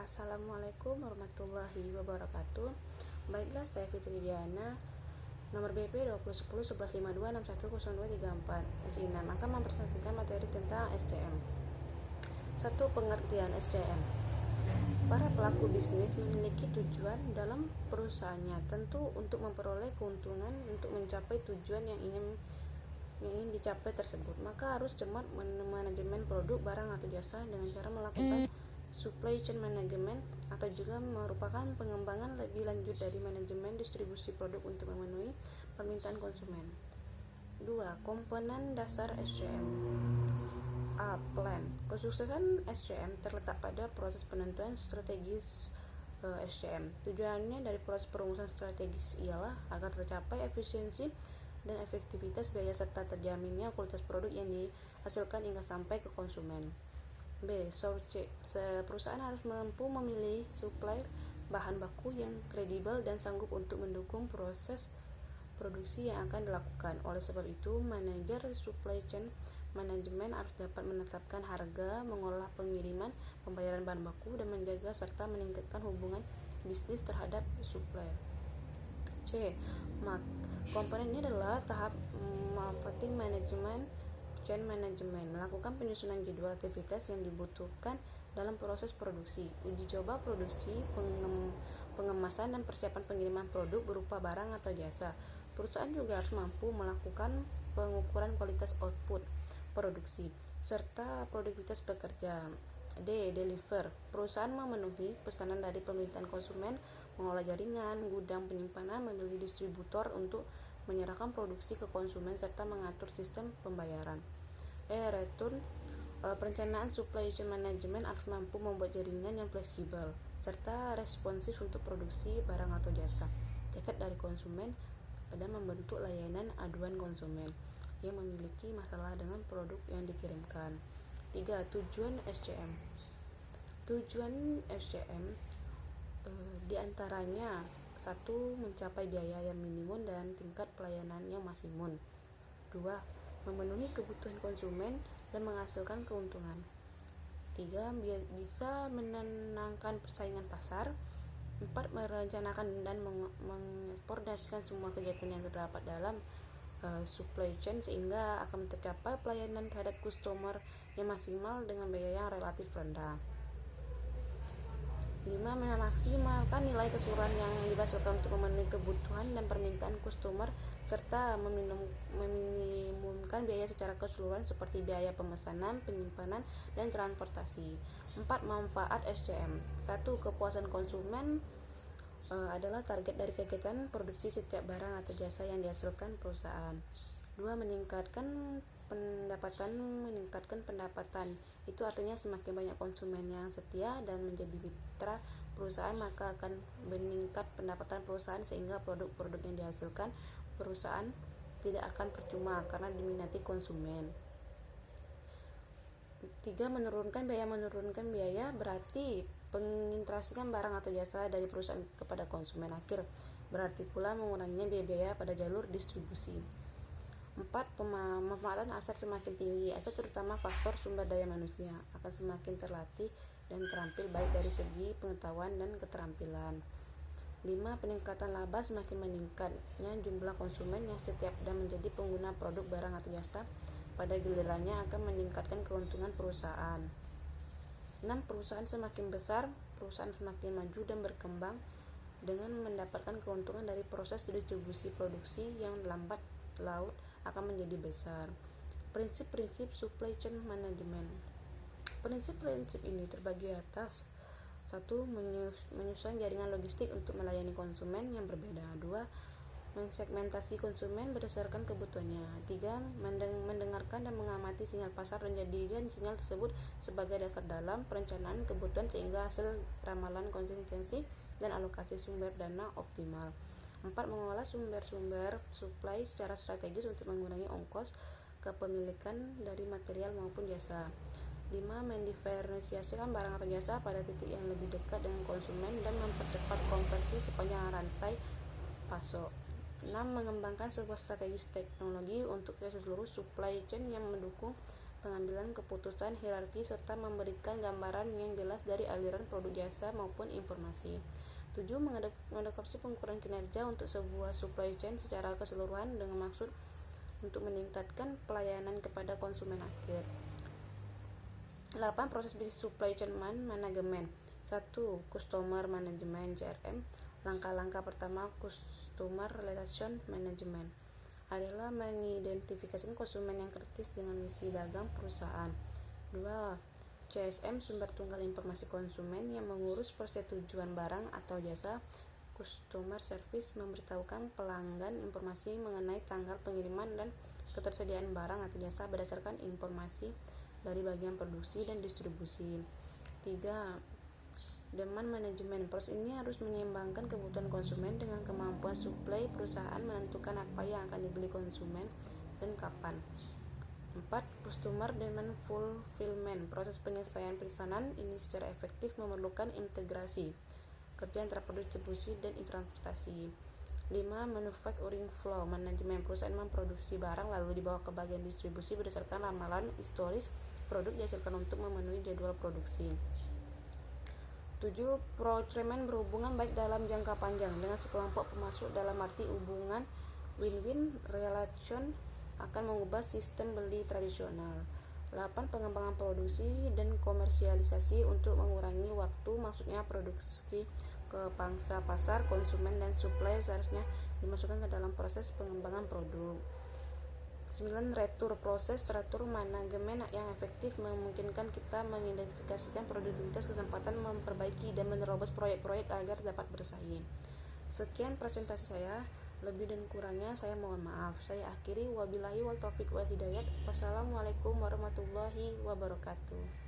Assalamualaikum warahmatullahi wabarakatuh. Baiklah, saya Fitri Diana, nomor BP 2010 1152 610234 S6 akan mempresentasikan materi tentang SCM. 1. Pengertian SCM. Para pelaku bisnis memiliki tujuan dalam perusahaannya, tentu untuk memperoleh keuntungan untuk mencapai tujuan yang ingin dicapai tersebut. Maka harus cermat manajemen produk, barang atau jasa dengan cara melakukan supply chain management, atau juga merupakan pengembangan lebih lanjut dari manajemen distribusi produk untuk memenuhi permintaan konsumen. 2. Komponen dasar SCM. A. Plan. Kesuksesan SCM terletak pada proses penentuan strategis SCM. Tujuannya dari proses perumusan strategis ialah agar tercapai efisiensi dan efektivitas biaya serta terjaminnya kualitas produk yang dihasilkan hingga sampai ke konsumen. B. Sourcing. Perusahaan harus mampu memilih supplier bahan baku yang kredibel dan sanggup untuk mendukung proses produksi yang akan dilakukan. Oleh sebab itu, manajer supply chain manajemen harus dapat menetapkan harga, mengolah pengiriman, pembayaran bahan baku, dan menjaga serta meningkatkan hubungan bisnis terhadap supplier. C. Komponen ini adalah tahap marketing management, chain management, melakukan penyusunan jadwal aktivitas yang dibutuhkan dalam proses produksi, uji coba produksi, pengemasan, dan persiapan pengiriman produk berupa barang atau jasa. Perusahaan juga harus mampu melakukan pengukuran kualitas output produksi serta produktivitas pekerja. D. Deliver. Perusahaan memenuhi pesanan dari permintaan konsumen, mengolah jaringan, gudang penyimpanan, memilih distributor untuk menyerahkan produksi ke konsumen, serta mengatur sistem pembayaran. Return. Perencanaan supply chain management harus mampu membuat jaringan yang fleksibel serta responsif untuk produksi barang atau jasa, cacat dari konsumen, dan membentuk layanan aduan konsumen yang memiliki masalah dengan produk yang dikirimkan. 3. Tujuan SCM. Tujuan SCM diantaranya 1. Mencapai biaya yang minimum dan tingkat pelayanan yang maksimum. 2. Memenuhi kebutuhan konsumen dan menghasilkan keuntungan. 3. Bisa menenangkan persaingan pasar. 4. Merencanakan dan mengkoordinasikan semua kegiatan yang terdapat dalam supply chain sehingga akan tercapai pelayanan terhadap customer yang maksimal dengan biaya yang relatif rendah. 5. Memaksimalkan nilai keseluruhan yang dihasilkan untuk memenuhi kebutuhan dan permintaan customer serta meminimumkan biaya secara keseluruhan seperti biaya pemesanan, penyimpanan, dan transportasi. 4. Manfaat SCM. 1. Kepuasan konsumen adalah target dari kegiatan produksi setiap barang atau jasa yang dihasilkan perusahaan. 2. Meningkatkan pendapatan. Itu artinya semakin banyak konsumen yang setia dan menjadi mitra perusahaan, maka akan meningkat pendapatan perusahaan sehingga produk-produk yang dihasilkan perusahaan tidak akan percuma karena diminati konsumen. 3. Menurunkan biaya berarti pengintegrasikan barang atau jasa dari perusahaan kepada konsumen akhir, berarti pula menguranginya biaya pada jalur distribusi. 4. Pemanfaatan aset semakin tinggi. Aset terutama faktor sumber daya manusia akan semakin terlatih dan terampil baik dari segi pengetahuan dan keterampilan. 5. Peningkatan laba. Semakin meningkatnya jumlah konsumen yang setiap dan menjadi pengguna produk, barang atau jasa pada gilirannya akan meningkatkan keuntungan perusahaan. 6. Perusahaan semakin besar, perusahaan semakin maju dan berkembang dengan mendapatkan keuntungan dari proses distribusi produksi yang lambat laun akan menjadi besar. Prinsip-prinsip supply chain management. Prinsip-prinsip ini terbagi atas 1. Menyusun jaringan logistik untuk melayani konsumen yang berbeda. 2. Mensegmentasi konsumen berdasarkan kebutuhannya. 3. Mendengarkan dan mengamati sinyal pasar dan jadikan sinyal tersebut sebagai dasar dalam perencanaan kebutuhan sehingga hasil ramalan konsistensi dan alokasi sumber dana optimal. 4. Mengolah sumber-sumber supply secara strategis untuk mengurangi ongkos kepemilikan dari material maupun jasa. 5. Mendiferensiasikan barang atau jasa pada titik yang lebih dekat dengan konsumen dan mempercepat konversi sepanjang rantai pasok. 6. Mengembangkan sebuah strategi teknologi untuk seluruh supply chain yang mendukung pengambilan keputusan, hierarki, serta memberikan gambaran yang jelas dari aliran produk jasa maupun informasi. 7. Mengadopsi pengukuran kinerja untuk sebuah supply chain secara keseluruhan dengan maksud untuk meningkatkan pelayanan kepada konsumen akhir. 8. Proses bisnis supply chain management. 1. Customer Management (CRM). Langkah-langkah pertama Customer Relation Management adalah mengidentifikasi konsumen yang kritis dengan misi dagang perusahaan. 2. CSM Sumber Tunggal Informasi Konsumen yang mengurus persetujuan barang atau jasa. Customer Service memberitahukan pelanggan informasi mengenai tanggal pengiriman dan ketersediaan barang atau jasa berdasarkan informasi dari bagian produksi dan distribusi. 3. Demand Management. Proses ini harus menyeimbangkan kebutuhan konsumen dengan kemampuan suplai perusahaan menentukan apa yang akan dibeli konsumen dan kapan. 4. Customer Demand Fulfillment. Proses penyelesaian pesanan ini secara efektif memerlukan integrasi kerja antara distribusi dan transportasi. 5. Manufacturing Flow Management. Perusahaan memproduksi barang lalu dibawa ke bagian distribusi berdasarkan ramalan historis produk dihasilkan untuk memenuhi jadwal produksi. 7. Procurement berhubungan baik dalam jangka panjang dengan sekelompok pemasok dalam arti hubungan win-win relation akan mengubah sistem beli tradisional. 8. Pengembangan produksi dan komersialisasi untuk mengurangi waktu, maksudnya produksi ke pangsa pasar, konsumen, dan supply seharusnya dimasukkan ke dalam proses pengembangan produk. 9. Proses retur manajemen yang efektif memungkinkan kita mengidentifikasikan produktivitas, kesempatan memperbaiki dan menerobos proyek-proyek agar dapat bersaing. Sekian presentasi saya, lebih dan kurangnya saya mohon maaf. Saya akhiri, wabillahi wal taufiq wal hidayat. Wassalamualaikum warahmatullahi wabarakatuh.